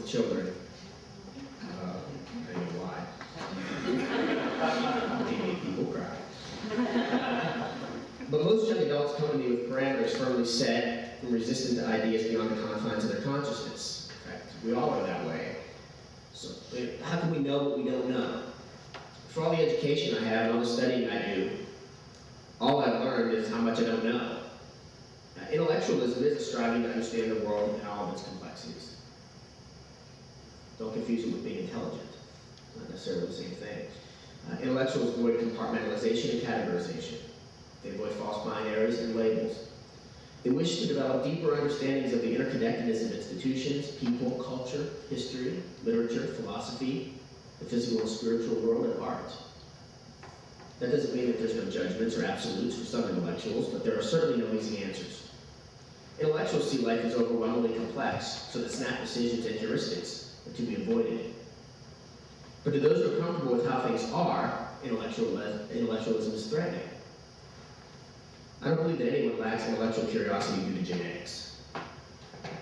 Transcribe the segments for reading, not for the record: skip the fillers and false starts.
with children. I know why. They make people cry. But most young adults come to me with parameters firmly set and resistant to ideas beyond the confines of their consciousness. In fact, we all are that way. So how can we know what we don't know? For all the education I have and all the studying I do, all I've learned is how much I don't know. Intellectualism is a striving to understand the world and all of its complexities. Don't confuse it with being intelligent. It's not necessarily the same thing. Intellectuals avoid compartmentalization and categorization. They avoid false binaries and labels. They wish to develop deeper understandings of the interconnectedness of institutions, people, culture, history, literature, philosophy, the physical and spiritual world, and art. That doesn't mean that there's no judgments or absolutes for some intellectuals, but there are certainly no easy answers. Intellectuals see life as overwhelmingly complex, so that snap decisions and heuristics are to be avoided. But to those who are comfortable with how things are, intellectualism is threatening. I don't believe that anyone lacks intellectual curiosity due to genetics.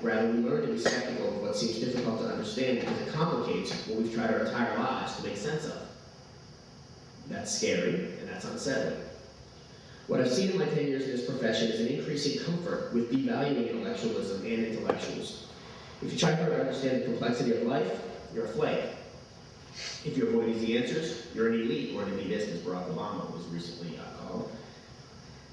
Rather, we learn to be skeptical of what seems difficult to understand because it complicates what we've tried our entire lives to make sense of. That's scary, and that's unsettling. What I've seen in my 10 years in this profession is an increasing comfort with devaluing intellectualism and intellectuals. If you try to understand the complexity of life, you're a flake. If you avoid easy answers, you're an elite, or an elitist, as Barack Obama was recently called.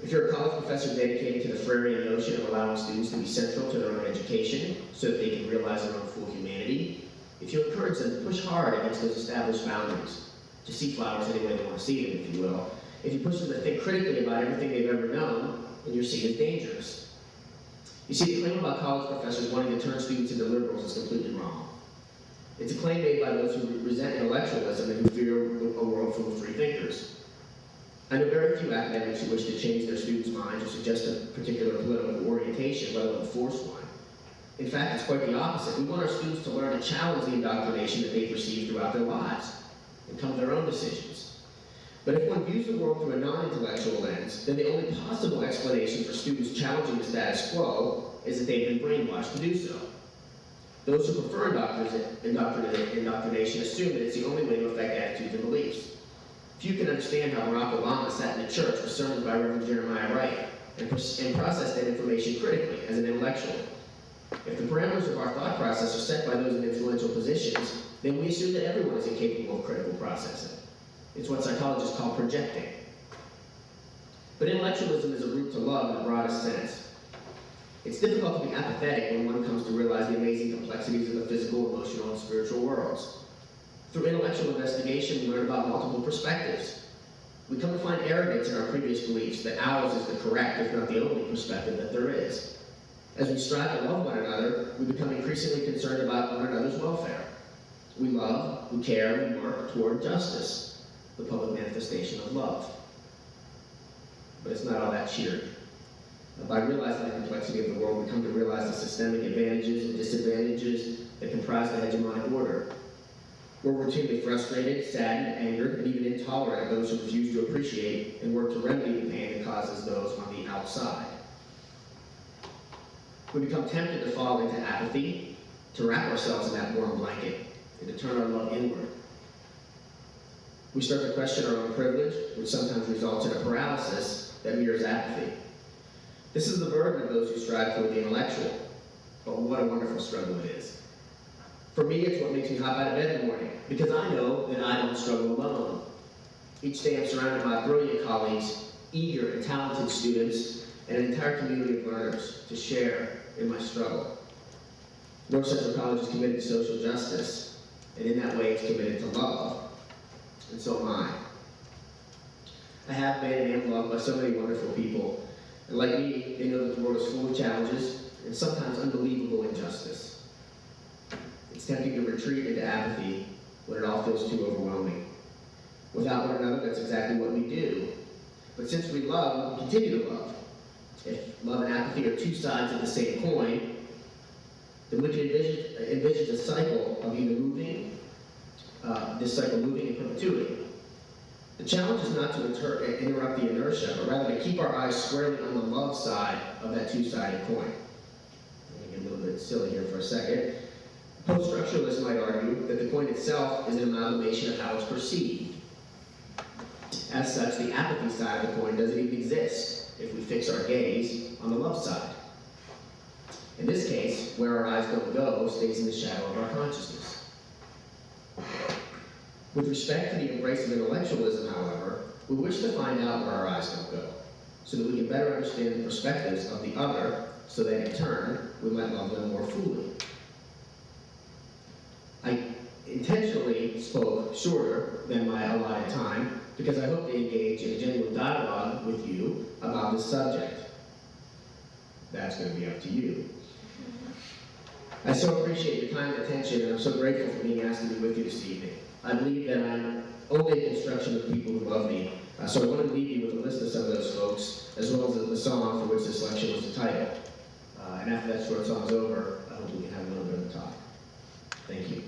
If you're a college professor dedicated to the Freirean notion of allowing students to be central to their own education so that they can realize their own full humanity, if you encourage them to push hard against those established boundaries, to see flowers any way they want to see them, if you will, if you push them to think critically about everything they've ever known, then you're seen as dangerous. You see, the claim about college professors wanting to turn students into liberals is completely wrong. It's a claim made by those who resent intellectualism and who fear a world full of free thinkers. I know very few academics who wish to change their students' minds or suggest a particular political orientation, let alone force one. In fact, it's quite the opposite. We want our students to learn to challenge the indoctrination that they perceive throughout their lives and come to their own decisions. But if one views the world through a non-intellectual lens, then the only possible explanation for students challenging the status quo is that they've been brainwashed to do so. Those who prefer indoctrination assume that it's the only way to affect attitudes and beliefs. Few can understand how Barack Obama sat in a church with sermons by Reverend Jeremiah Wright and processed that information critically as an intellectual. If the parameters of our thought process are set by those in influential positions, then we assume that everyone is incapable of critical processing. It's what psychologists call projecting. But intellectualism is a route to love in the broadest sense. It's difficult to be apathetic when one comes to realize the amazing complexities of the physical, emotional, and spiritual worlds. Through intellectual investigation, we learn about multiple perspectives. We come to find arrogance in our previous beliefs that ours is the correct, if not the only, perspective that there is. As we strive to love one another, we become increasingly concerned about one another's welfare. We love, we care, we work toward justice, the public manifestation of love. But it's not all that cheery. By realizing the complexity of the world, we come to realize the systemic advantages and disadvantages that comprise the hegemonic order. We're routinely frustrated, saddened, angered, and even intolerant of those who refuse to appreciate and work to remedy the pain that causes those on the outside. We become tempted to fall into apathy, to wrap ourselves in that warm blanket, and to turn our love inward. We start to question our own privilege, which sometimes results in a paralysis that mirrors apathy. This is the burden of those who strive toward the intellectual, but what a wonderful struggle it is. For me, it's what makes me hop out of bed in the morning, because I know that I don't struggle alone. Each day I'm surrounded by brilliant colleagues, eager and talented students, and an entire community of learners to share in my struggle. North Central College is committed to social justice, and in that way it's committed to love, and so am I. I have been and am loved by so many wonderful people, and like me, they know that the world is full of challenges and sometimes unbelievable injustice. It's tempting to retreat into apathy when it all feels too overwhelming. Without one another, that's exactly what we do. But since we love, we continue to love. If love and apathy are two sides of the same coin, then we can envision a cycle of either moving, this cycle moving in perpetuity. The challenge is not to interrupt the inertia, but rather to keep our eyes squarely on the love side of that two-sided coin. I'm going to get a little bit silly here for a second. Post-structuralists might argue that the point itself is an amalgamation of how it's perceived. As such, the apathy side of the coin doesn't even exist if we fix our gaze on the love side. In this case, where our eyes don't go stays in the shadow of our consciousness. With respect to the embrace of intellectualism, however, we wish to find out where our eyes don't go, so that we can better understand the perspectives of the other, so that in turn, we might love them more fully. I intentionally spoke shorter than my allotted time because I hope to engage in a genuine dialogue with you about this subject. That's going to be up to you. I so appreciate your time and attention, and I'm so grateful for being asked to be with you this evening. I believe that I'm only a construction of the people who love me, so I want to leave you with a list of some of those folks, as well as the song for which this lecture was the title. And after that short song's over, I hope we can have a little bit of a talk. Thank you.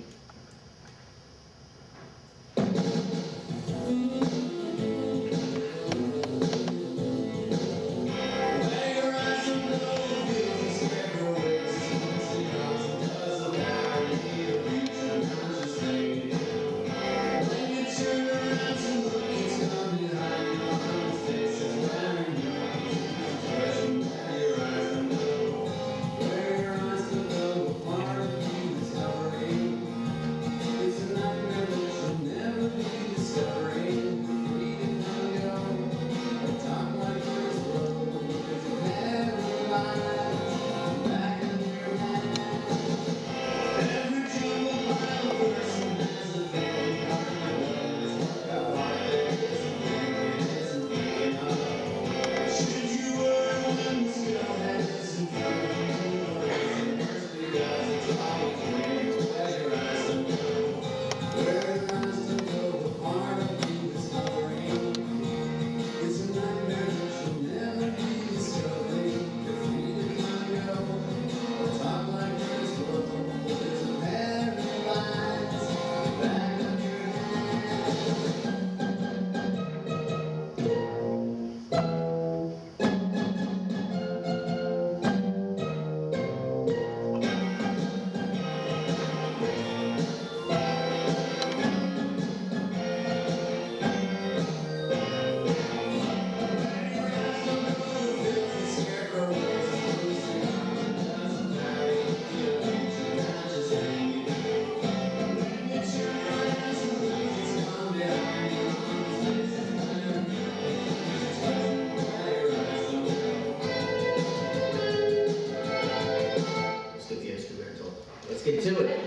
Let's get to it.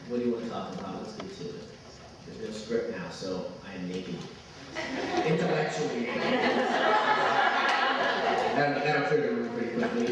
What do you want to talk about? Let's get to it. There's no script now, so I am naked. Intellectually. That'll clear the room pretty quickly.